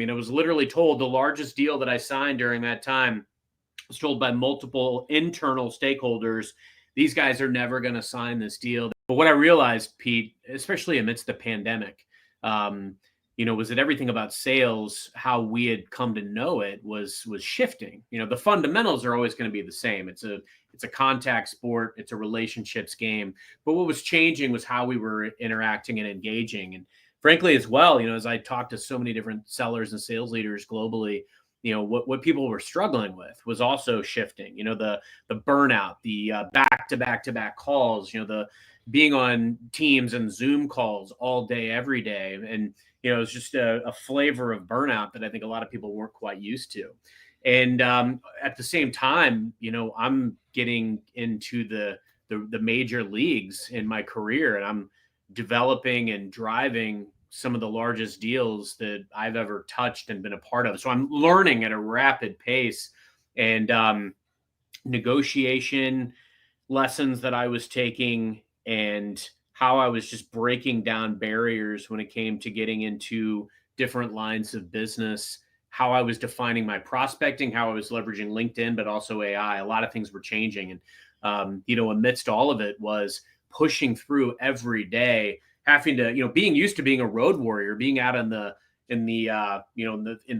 mean, I was literally told the largest deal that I signed during that time was told by multiple internal stakeholders, these guys are never going to sign this deal. But what I realized, Pete, especially amidst the pandemic, um, was that everything about sales, how we had come to know it, was shifting. The fundamentals are always going to be the same. It's a contact sport. It's a relationships game. But what was changing was how we were interacting and engaging. And frankly, as well, as I talked to so many different sellers and sales leaders globally, what people were struggling with was also shifting. The burnout, the back to back to back calls, the being on Teams and Zoom calls all day, every day. And, it's just a flavor of burnout that I think a lot of people weren't quite used to. And at the same time, I'm getting into the major leagues in my career, and I'm developing and driving some of the largest deals that I've ever touched and been a part of. So I'm learning at a rapid pace, and negotiation lessons that I was taking, and how I was just breaking down barriers when it came to getting into different lines of business, how I was defining my prospecting, how I was leveraging LinkedIn, but also AI. A lot of things were changing. And, amidst all of it was pushing through every day, having to, being used to being a road warrior, being out in the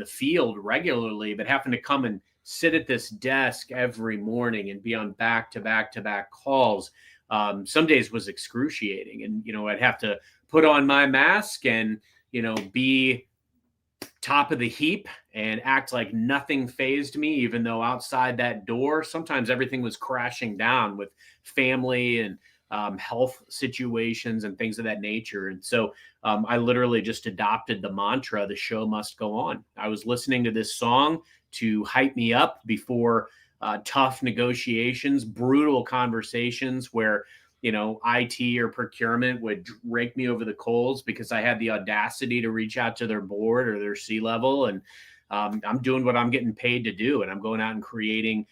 field regularly, but having to come and sit at this desk every morning and be on back to back to back calls. Some days was excruciating, and, I'd have to put on my mask and, be top of the heap and act like nothing fazed me, even though outside that door, sometimes everything was crashing down with family and health situations and things of that nature. And so I literally just adopted the mantra, the show must go on. I was listening to this song to hype me up before tough negotiations, brutal conversations where, IT or procurement would rake me over the coals because I had the audacity to reach out to their board or their C-level. And I'm doing what I'm getting paid to do. And I'm going out and creating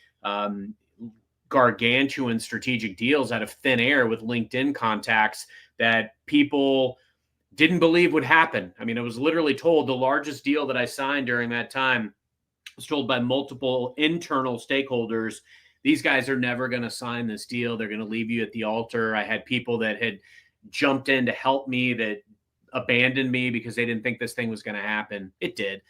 gargantuan strategic deals out of thin air with LinkedIn contacts that people didn't believe would happen. I mean, I was literally told the largest deal that I signed during that time was told by multiple internal stakeholders, these guys are never going to sign this deal. They're going to leave you at the altar. I had people that had jumped in to help me that abandoned me because they didn't think this thing was going to happen. It did.